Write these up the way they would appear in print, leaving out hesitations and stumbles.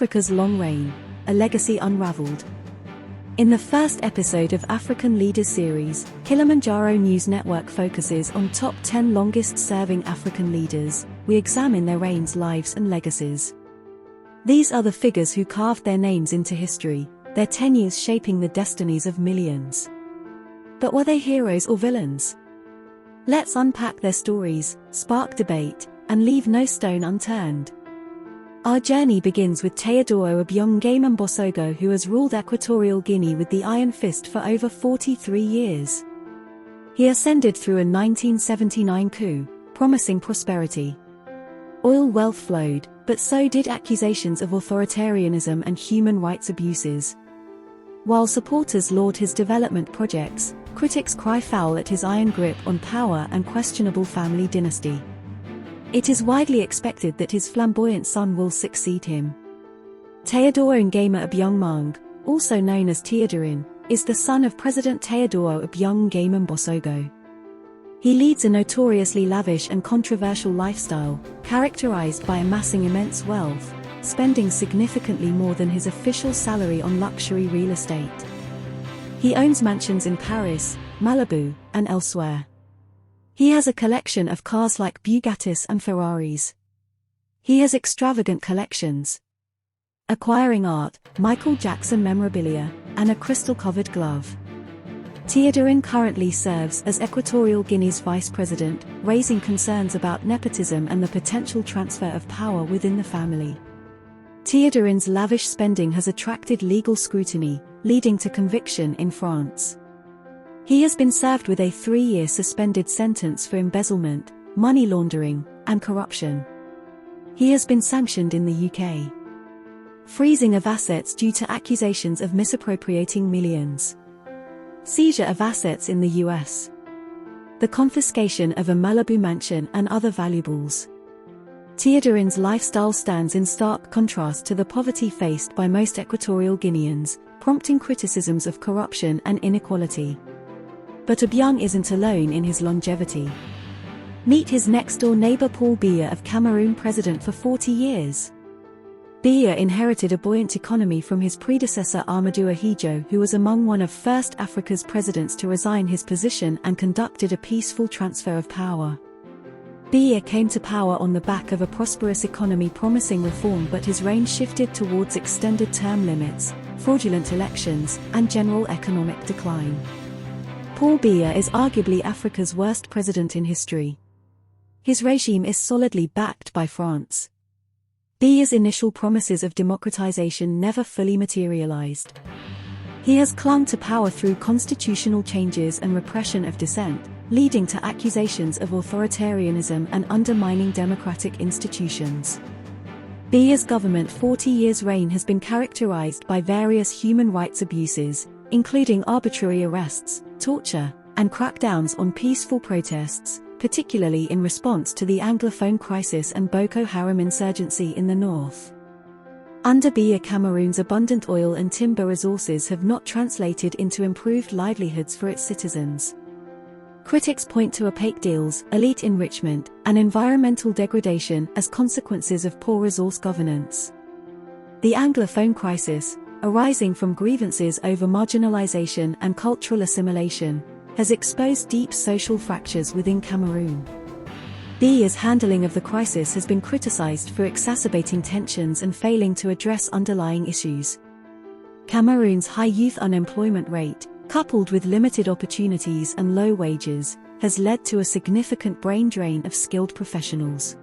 Africa's Long Reign, a legacy unraveled. In the first episode of African Leaders series, Kilimanjaro News Network focuses on top 10 longest-serving African leaders. We examine their reigns, lives and legacies. These are the figures who carved their names into history, their tenures shaping the destinies of millions. But were they heroes or villains? Let's unpack their stories, spark debate, and leave no stone unturned. Our journey begins with Teodoro Obiang Nguema, who has ruled Equatorial Guinea with the iron fist for over 43 years. He ascended through a 1979 coup, promising prosperity. Oil wealth flowed, but so did accusations of authoritarianism and human rights abuses. While supporters laud his development projects, critics cry foul at his iron grip on power and questionable family dynasty. It is widely expected that his flamboyant son will succeed him. Teodoro Obiang, also known as Teodorin, is the son of President Teodoro Obiang Nguema. He leads a notoriously lavish and controversial lifestyle, characterized by amassing immense wealth, spending significantly more than his official salary on luxury real estate. He owns mansions in Paris, Malibu, and elsewhere. He has a collection of cars like Bugattis and Ferraris. He has extravagant collections, acquiring art, Michael Jackson memorabilia, and a crystal-covered glove. Teodorin currently serves as Equatorial Guinea's vice president, raising concerns about nepotism and the potential transfer of power within the family. Teodorin's lavish spending has attracted legal scrutiny, leading to conviction in France. He has been served with a 3-year suspended sentence for embezzlement, money laundering, and corruption. He has been sanctioned in the UK. Freezing of assets due to accusations of misappropriating millions. Seizure of assets in the US. The confiscation of a Malibu mansion and other valuables. Teodorin's lifestyle stands in stark contrast to the poverty faced by most Equatorial Guineans, prompting criticisms of corruption and inequality. But Obiang isn't alone in his longevity. Meet his next-door neighbor Paul Biya of Cameroon, president for 40 years. Biya inherited a buoyant economy from his predecessor Amadou Ahidjo, who was among one of first Africa's presidents to resign his position and conducted a peaceful transfer of power. Biya came to power on the back of a prosperous economy promising reform, but his reign shifted towards extended term limits, fraudulent elections, and general economic decline. Paul Biya is arguably Africa's worst president in history. His regime is solidly backed by France. Biya's initial promises of democratization never fully materialized. He has clung to power through constitutional changes and repression of dissent, leading to accusations of authoritarianism and undermining democratic institutions. Biya's government's 40 years reign has been characterized by various human rights abuses, including arbitrary arrests, torture, and crackdowns on peaceful protests, particularly in response to the Anglophone crisis and Boko Haram insurgency in the north. Under Biya, Cameroon's abundant oil and timber resources have not translated into improved livelihoods for its citizens. Critics point to opaque deals, elite enrichment, and environmental degradation as consequences of poor resource governance. The Anglophone crisis, arising from grievances over marginalization and cultural assimilation, has exposed deep social fractures within Cameroon. Biya's handling of the crisis has been criticized for exacerbating tensions and failing to address underlying issues. Cameroon's high youth unemployment rate, coupled with limited opportunities and low wages, has led to a significant brain drain of skilled professionals.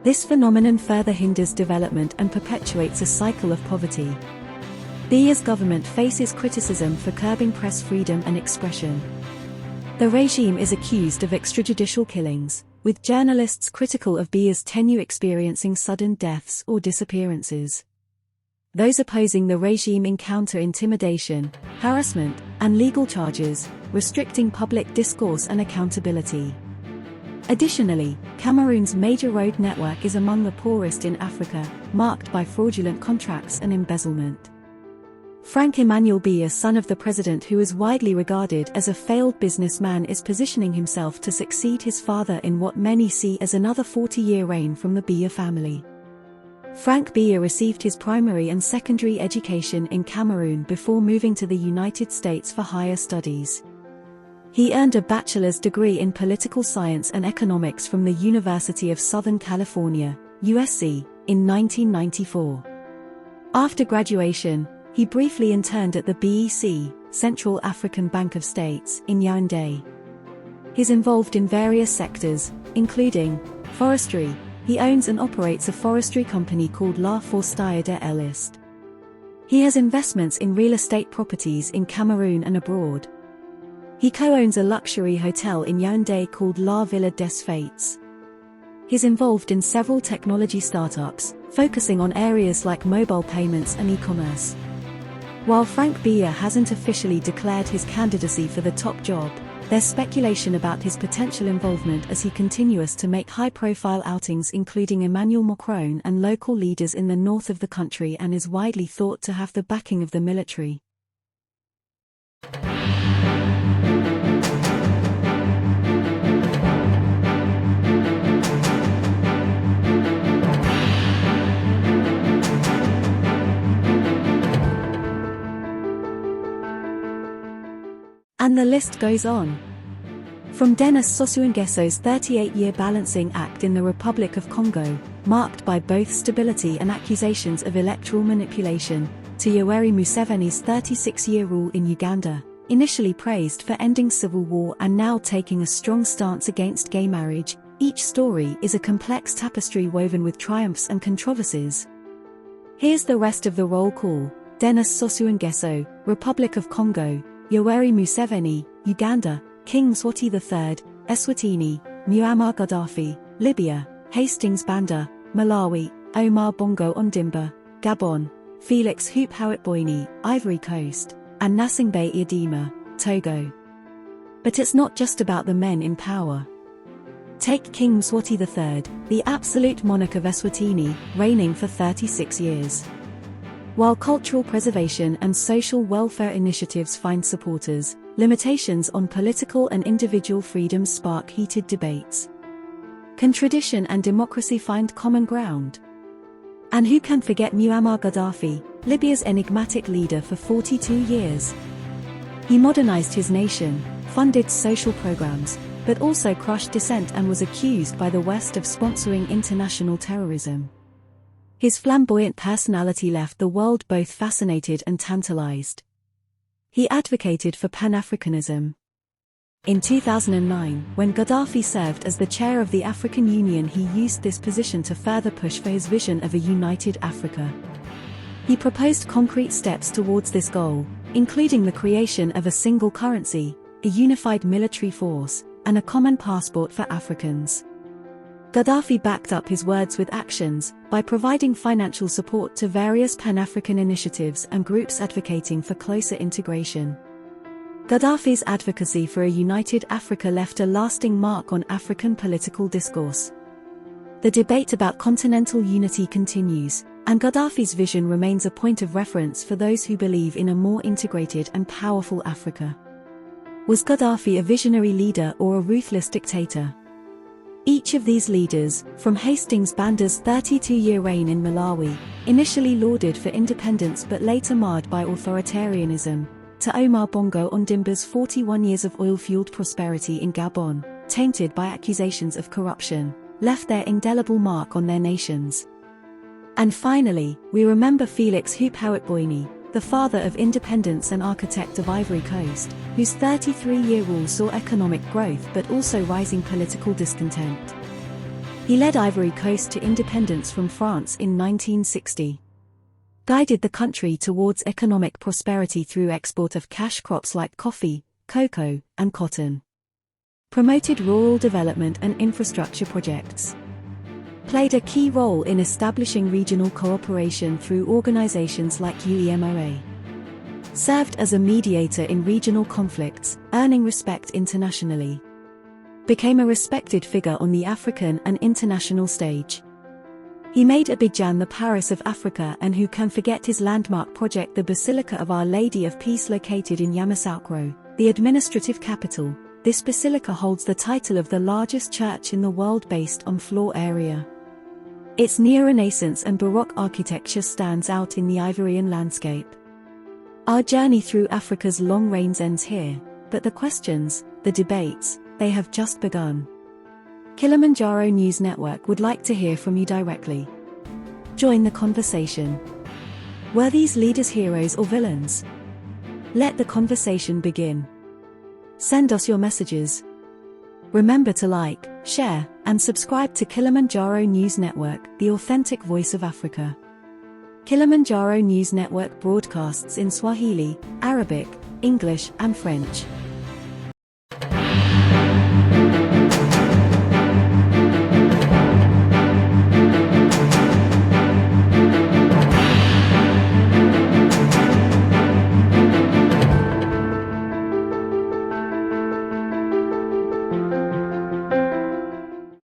This phenomenon further hinders development and perpetuates a cycle of poverty. Biya's government faces criticism for curbing press freedom and expression. The regime is accused of extrajudicial killings, with journalists critical of Biya's tenure experiencing sudden deaths or disappearances. Those opposing the regime encounter intimidation, harassment, and legal charges, restricting public discourse and accountability. Additionally, Cameroon's major road network is among the poorest in Africa, marked by fraudulent contracts and embezzlement. Frank Emmanuel Biya, son of the president who is widely regarded as a failed businessman, is positioning himself to succeed his father in what many see as another 40-year reign from the Biya family. Frank Biya received his primary and secondary education in Cameroon before moving to the United States for higher studies. He earned a bachelor's degree in political science and economics from the University of Southern California, USC, in 1994. After graduation, he briefly interned at the BEC, Central African Bank of States, in Yaoundé. He's involved in various sectors, including forestry. He owns and operates a forestry company called La Foresterie de l'Est. He has investments in real estate properties in Cameroon and abroad. He co-owns a luxury hotel in Yaoundé called La Villa des Fêtes. He's involved in several technology startups, focusing on areas like mobile payments and e-commerce. While Frank Biya hasn't officially declared his candidacy for the top job, there's speculation about his potential involvement as he continues to make high-profile outings including Emmanuel Macron and local leaders in the north of the country, and is widely thought to have the backing of the military. And the list goes on. From Denis Sassou-Nguesso's 38-year balancing act in the Republic of Congo, marked by both stability and accusations of electoral manipulation, to Yoweri Museveni's 36-year rule in Uganda, initially praised for ending civil war and now taking a strong stance against gay marriage, each story is a complex tapestry woven with triumphs and controversies. Here's the rest of the roll call: Denis Sassou-Nguesso, Republic of Congo; Yoweri Museveni, Uganda; King Mswati III, Eswatini; Muammar Gaddafi, Libya; Hastings Banda, Malawi; Omar Bongo Ondimba, Gabon; Félix Houphouët-Boigny, Ivory Coast; and Gnassingbé Eyadéma, Togo. But it's not just about the men in power. Take King Mswati III, the absolute monarch of Eswatini, reigning for 36 years. While cultural preservation and social welfare initiatives find supporters, limitations on political and individual freedoms spark heated debates. Can tradition and democracy find common ground? And who can forget Muammar Gaddafi, Libya's enigmatic leader for 42 years? He modernized his nation, funded social programs, but also crushed dissent and was accused by the West of sponsoring international terrorism. His flamboyant personality left the world both fascinated and tantalized. He advocated for Pan-Africanism. In 2009, when Gaddafi served as the chair of the African Union, he used this position to further push for his vision of a united Africa. He proposed concrete steps towards this goal, including the creation of a single currency, a unified military force, and a common passport for Africans. Gaddafi backed up his words with actions, by providing financial support to various Pan-African initiatives and groups advocating for closer integration. Gaddafi's advocacy for a united Africa left a lasting mark on African political discourse. The debate about continental unity continues, and Gaddafi's vision remains a point of reference for those who believe in a more integrated and powerful Africa. Was Gaddafi a visionary leader or a ruthless dictator? Each of these leaders, from Hastings Banda's 32-year reign in Malawi, initially lauded for independence but later marred by authoritarianism, to Omar Bongo Ondimba's 41 years of oil-fueled prosperity in Gabon, tainted by accusations of corruption, left their indelible mark on their nations. And finally, we remember Félix Houphouët-Boigny, the father of independence and architect of Ivory Coast, whose 33-year rule saw economic growth but also rising political discontent. He led Ivory Coast to independence from France in 1960. Guided the country towards economic prosperity through export of cash crops like coffee, cocoa, and cotton. Promoted rural development and infrastructure projects. Played a key role in establishing regional cooperation through organizations like UEMOA. Served as a mediator in regional conflicts, earning respect internationally. Became a respected figure on the African and international stage. He made Abidjan the Paris of Africa, and who can forget his landmark project, the Basilica of Our Lady of Peace, located in Yamoussoukro, the administrative capital. This basilica holds the title of the largest church in the world based on floor area. Its neo-Renaissance and Baroque architecture stands out in the Ivorian landscape. Our journey through Africa's long reigns ends here, but the questions, the debates, they have just begun. Kilimanjaro News Network would like to hear from you directly. Join the conversation. Were these leaders heroes or villains? Let the conversation begin. Send us your messages. Remember to like, share, and subscribe to Kilimanjaro News Network, the authentic voice of Africa. Kilimanjaro News Network broadcasts in Swahili, Arabic, English, and French.